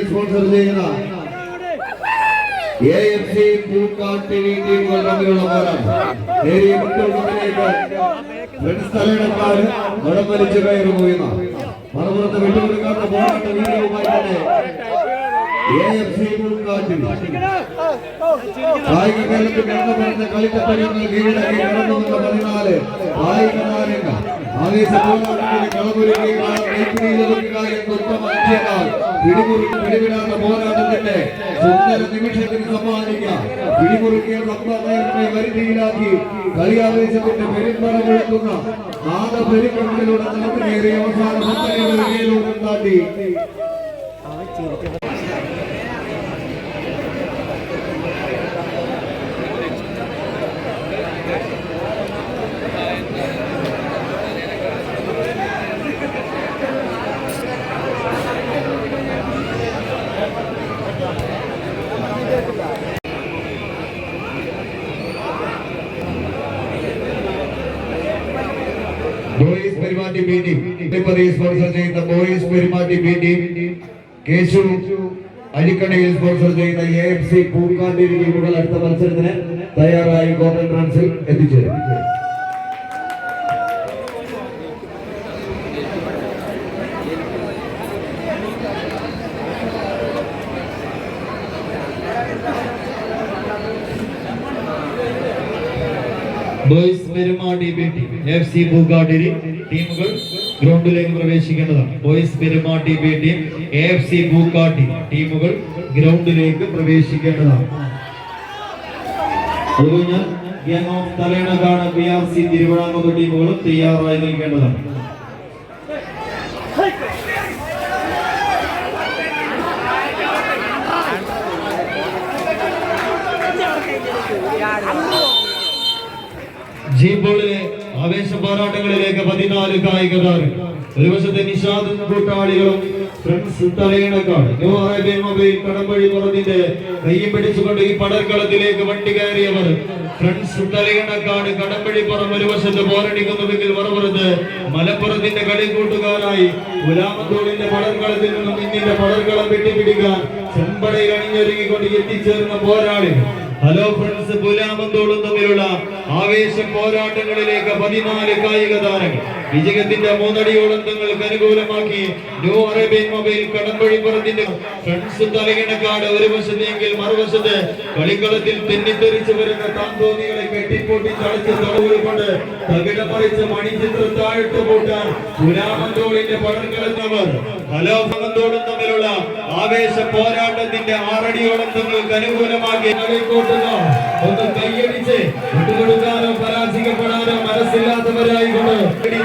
Sponsor ചെയ്യുന്ന AFC Pookkad ടീമുകൾ തമ്മിലുള്ള പോരാട്ടം നേരിയ വിട്ടുകൊടുക്കുന്നതിലേക്ക് ഫ്രണ്ട്സ് തലയിടക്കാർ വടം വലിച്ചു കയറുകയെന്ന മറുപുറത്ത് വിട്ടുകൊടുക്കാത്ത പോരാട്ട വീര്യവുമായി തന്നെ AFC പൂക്കാട്ടിൽ കായിക കേരളത്തിൽ കടന്നു പറഞ്ഞ കളിക്കത്തരങ്ങൾ കീഴടക്കി കടന്നു വന്ന 14 കായിക താരങ്ങൾ ആവേശ പോരാട്ടത്തിന് കളമൊരുക്കുക ഉത്തമ ലക്ഷ്യങ്ങൾ പിടിവിടാത്ത പോരാട്ടത്തിന്റെ സുന്ദര നിമിഷത്തിന് സമ്മാനിക്കാം. പിടിമുറുക്കിയ സമ്പ്രദായത്തെ വരുതിയിലാക്കി കളിയാവേശത്തിന്റെ പെരുമ്പറ മുഴക്കുന്ന നാദപെരുക്കളിലൂടെ നടത്തിനേറിയ അവസാന പത്തനയിലൂടെ താണ്ടി boys Perumatty B team sponsor ചെയ്യുന്ന boys Perumatty B team Keshu അരിക്കടയിൽ സ്പോൺസർ ചെയ്യുന്ന AFC പൂക്കാട് ടീമുകൾ അടുത്ത മത്സരത്തിന് തയ്യാറായി കോമൺ റൺസിൽ എത്തിച്ചേരും. Boys Perumadi B team AFC Pookkad ടീമുകൾ ഗ്രൗണ്ടിലേക്ക് പ്രവേശിക്കേണ്ടതാണ്. Boys Perumadi B team AFC Pookkad ടീമുകൾ ഗ്രൗണ്ടിലേക്ക് പ്രവേശിക്കേണ്ടതാണ്. അതുകഴിഞ്ഞാൽ ഗ്യാങ് ഓഫ് തലേണക്കാട് BRC തിരുവിതാംകൂർ ടീമുകളും തയ്യാറായി നിൽക്കേണ്ടതാണ്. ജീബോളിലെ ആവേശ പോരാട്ടങ്ങളിലേക്ക് 14 കായിക താരങ്ങൾ. ഒരു വശത്തെ നിഷാദും കൂട്ടാളികളും ഫ്രണ്ട്സ് തലയിണക്കാട് ന്യൂ അറേബ്യൻ മൊബൈൽ കടമ്പഴി പുറത്തിന്റെ കയ്യും പിടിച്ചുകൊണ്ട് ഈ പടർക്കളത്തിലേക്ക് വണ്ടി കയറിയവർ ഫ്രണ്ട്സ് തലയിണക്കാട് കടമ്പഴിപ്പുറം ഒരു വശത്ത് പോരടിക്കുന്നുവെങ്കിൽ മറുപുറത്ത് മലപ്പുറത്തിന്റെ കളിക്കൂട്ടുകാരായി ഗുലാമത്തോളിന്റെ പടർക്കളത്തിൽ നിന്നും ഇന്നിന്റെ പടർക്കളം വെട്ടിപ്പിടിക്കാൻ ചെമ്പടയിൽ അണിഞ്ഞൊരുങ്ങിക്കൊണ്ട് എത്തിച്ചേർന്ന പോരാളികൾ. ഹലോ ഫ്രണ്ട്സ് പുലാമന്തോളും തമ്മിലുള്ള ആവേശ പോരാട്ടങ്ങളിലേക്ക് 14 കായിക താരങ്ങൾ വിജയത്തിന്റെ 3 അടിയോളം തങ്ങൾക്ക് അനുകൂലമാക്കി ന്യൂ അറേബ്യൻ മൊബൈൽ കടമ്പഴിപ്പുറത്തിന്റെ ഫ്രണ്ട്സ് തലയിണക്കാട് ഒരു വശത്തെങ്കിൽ മറുവശത്ത് കളിക്കളത്തിൽ തെന്നിത്തെറിച്ചു വരുന്ന താന്തോന്നികളെ കെട്ടിപ്പൊട്ടി തളച്ച് തടവുകൊണ്ട് തകിടമറിച്ച് മണിച്ചിത്രം താഴ്ത്തു പൂട്ടാൻ പുലാമന്തോളിന്റെ പടർക്കളത്തവർ ഹലോ മന്തോളും തമ്മിലുള്ള ആവേശ പോരാട്ടത്തിന്റെ 6 അടിയോളം തങ്ങൾക്ക് അനുകൂലമാക്കി ഒന്ന് കൈയടിച്ച് വിട്ടുകൊടുക്കാനോ പരാജയപ്പെടാനോ മനസ്സില്ലാത്തവരായിക്കൊണ്ട്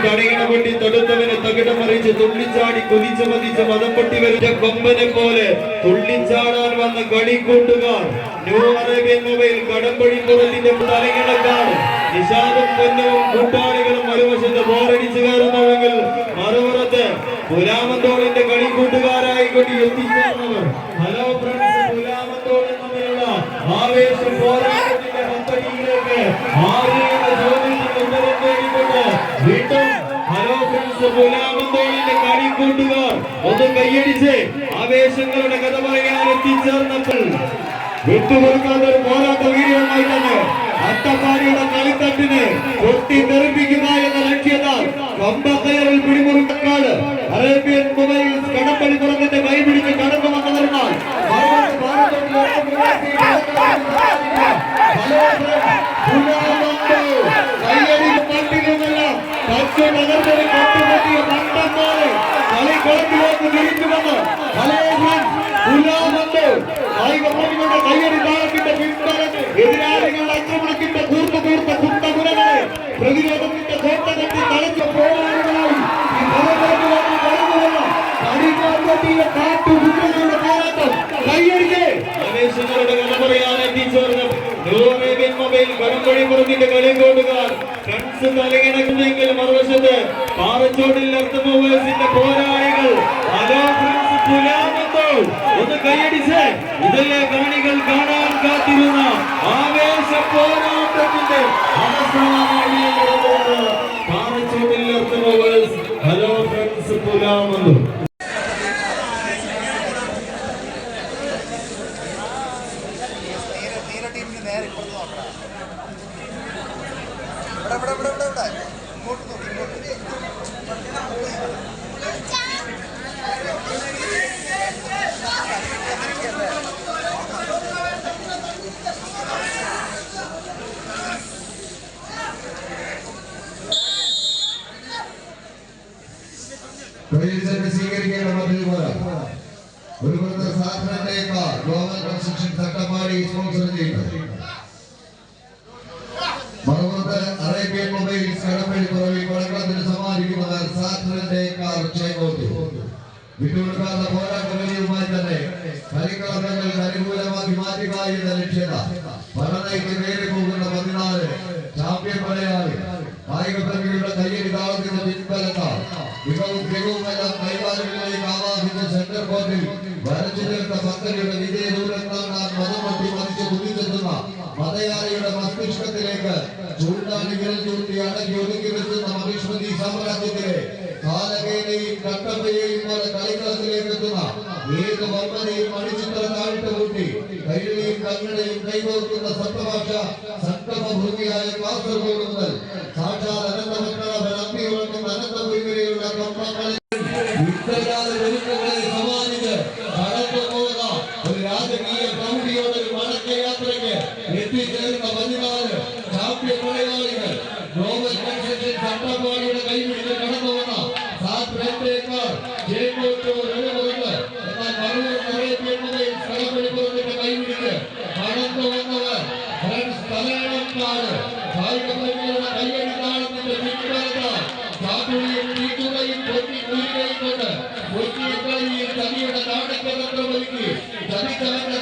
തടയിണ പൊട്ടി തൊടുത്തവനെ തകിടം മറിച്ച് തുള്ളിച്ചാടി കുതിച്ചു മതിച്ച് മതം പൊട്ടി വരുന്ന കൊമ്പനെ പോലെ തുള്ളിച്ചാടാൻ വന്ന കളിക്കൂട്ടുകാർ ന്യൂ അറേബ്യൻ മൊബൈൽ കടമ്പഴിപ്പുറത്തിന്റെ തലയിണക്കാട് നിഷാദും പൊന്നവും കൂട്ടാളികളും മറുവശത്ത് ബോറടിച്ചു കയറുന്നുവെങ്കിൽ മറുപുറത്ത് പുലാമന്തോളിന്റെ കളിക്കൂട്ടുകാരായിക്കൊണ്ട് എത്തിച്ചേർന്നവർ ഹലോ ഫ്രണ്ട്സ് പുലാമന്തോളിൽ തമ്മിലുള്ള ആവേശ പോരാട്ടത്തിന്റെ പദ്ധതിയിലേക്ക് വീണ്ടും ഹലോ ഫ്രണ്ട്സ് പുലാമന്തോളിന്റെ കളിക്കൂട്ടുകാർ ഒന്ന് കൈയടിച്ച് ആവേശങ്ങളുടെ കഥ പറയാൻ എത്തിച്ചേർന്നപ്പോൾ വിട്ടുകൊടുക്കാത്ത ഒരു പോരാട്ട വീര്യമായി തന്നെ അട്ടപ്പാടിയുടെ കളിത്തട്ടിന് പൊട്ടി തെറിപ്പിക്കുക എന്ന ലക്ഷ്യത്താൽ കമ്പക്കയറിൽ പിടിമുറുക്കാട് അറേബ്യൻ മൊബൈൽ കടമ്പഴിപ്പുറത്തിന്റെ കൈ പിടിച്ച് കടന്നു വന്നവരുമായി കളിക്കളത്തിലേക്ക് തിരിച്ചു വന്ന് കയ്യടി താളത്തിന്റെ പിൻതലങ്ങൾ എതിരാളികളുടെ ആക്രമണത്തിന്റെ കൂർത്ത കുന്തകുരകളെ പ്രതിരോധത്തിന്റെ കോട്ട കെട്ടി തളച്ച പോരാളികളായി കാട്ടുകുതിരകളുടെ പോരാട്ടം കയ്യടിച്ച് ആവേശങ്ങളുടെ പറയാൻ എത്തിച്ചേർന്നു. അറേബ്യൻ മൊബൈൽ കടമ്പഴിപ്പുറത്തിന്റെ കളിക്കോട്ടുകാർ ഫ്രണ്ട്സ് തലകിണക്കുന്നെങ്കിൽ മറുവശത്ത് പാറച്ചോടിൽ അർത്തമോവേഴ്സിന്റെ പോരാളികൾ. ഹലോ ഫ്രണ്ട്സ് പുലാമെന്തോ ഒന്ന് കൈയടിച്ച് ഇതല്ലേ കാണികൾ കാണാൻ കാത്തിരുന്ന ആവേശ പോരാട്ടത്തിന്റെ അവസാനമായി പാറച്ചോടിൽ അർത്തമോവേഴ്സ്. Hello friends പുലാമെന്തോ. സ്വീകരിക്കേണ്ട മറ്റൊരു ഒരു സാധാരണ ഗ്ലോബൽ കൺസ്ട്രക്ഷൻ തട്ടപ്പാടി സ്പോൺസർ ചെയ്യുന്നത്. മറുപടി അറേബ്യൻ മൊബൈൽസ് കടമ്പഴിപ്പുറവിൽ പടക്കളത്തിന് സമ്മാനിക്കുന്നവർ സാധാരണ വിട്ടുകൊടുക്കാത്ത പോരാട്ട വലിയുമായി തന്നെ കളിക്കളങ്ങൾക്ക് അനുകൂലമാക്കി മാറ്റുക എന്ന ലക്ഷ്യത പഠനയ്ക്ക് കയറി പോകുന്ന 14 ചാമ്പ്യൻ മലയാളി കായിക പ്രേമികളുടെ കയ്യടി താളത്തിന്റെ പിൻബലത്താൽ മികവുമെല്ലാം കൈകാലുകളിലേക്ക് ആവാഹിച്ച സെന്റർ കോർട്ടിൽ വരച്ചു ചേർത്ത പദ്ധതിയുടെ വിജയ ദൂരത്താണ് മതമട്ടി മറിച്ച് കുതിച്ചെത്തുന്ന മതയാളിയുടെ മസ്തിഷ്കത്തിലേക്ക് ചൂണ്ടാണി വിരൽ ചൂണ്ടി അടക്കി ഒതുക്കി വെച്ചുന്ന മഹിഷ്മതി സാമ്രാജ്യത്തിലെ കാലകേനെയും കട്ടപ്പയെയും പോലെ കളിക്കളത്തിലേക്ക് എത്തുന്ന ഏത് വർമ്മനെയും മണിച്ചിത്ര താഴ്ത്തു കൂട്ടി കൈരളിയും കന്നഡയും കൈകോർക്കുന്ന സപ്തഭാഷ സംഗമഭൂമിയായ കാസർഗോഡ് മുതൽ സാക്ഷാൽ അനന്തപത്മനാഭൻ അമ്പിയുറക്കുന്ന അനന്തപുരിവരെയുള്ള കമ്പങ്ങളിൽ സമാനിച്ച് കടന്നു പോകുന്ന ഒരു രാജകീയ പ്രൗഢിയോടെ ഒരു മടക്കയാത്രയ്ക്ക് എത്തിച്ചേർന്ന 14 ചാമ്പ്യൻ മലയാളികൾ ഗ്ലോബൽ കൺസ്ട്രക്ഷൻ തട്ടപ്പാടിയുടെ കൈപിടിച്ച് കടന്നു വന്ന കൈപിടിച്ച് കടന്നു വന്നവർ തലയണക്കാട് കായികപ്രേമികളുടെ കയ്യടി താളത്തിന്റെ പിൻബലത്താൽ ചാത്തുളിയും തീറ്റുകയും പൊട്ടിക്കുരുകയും കൊണ്ട് കൊച്ചിക്കളിയിൽ ചതിയുടെ നാടകതന്ത്രമൊരുക്കി ചതിച്ചവന്റെ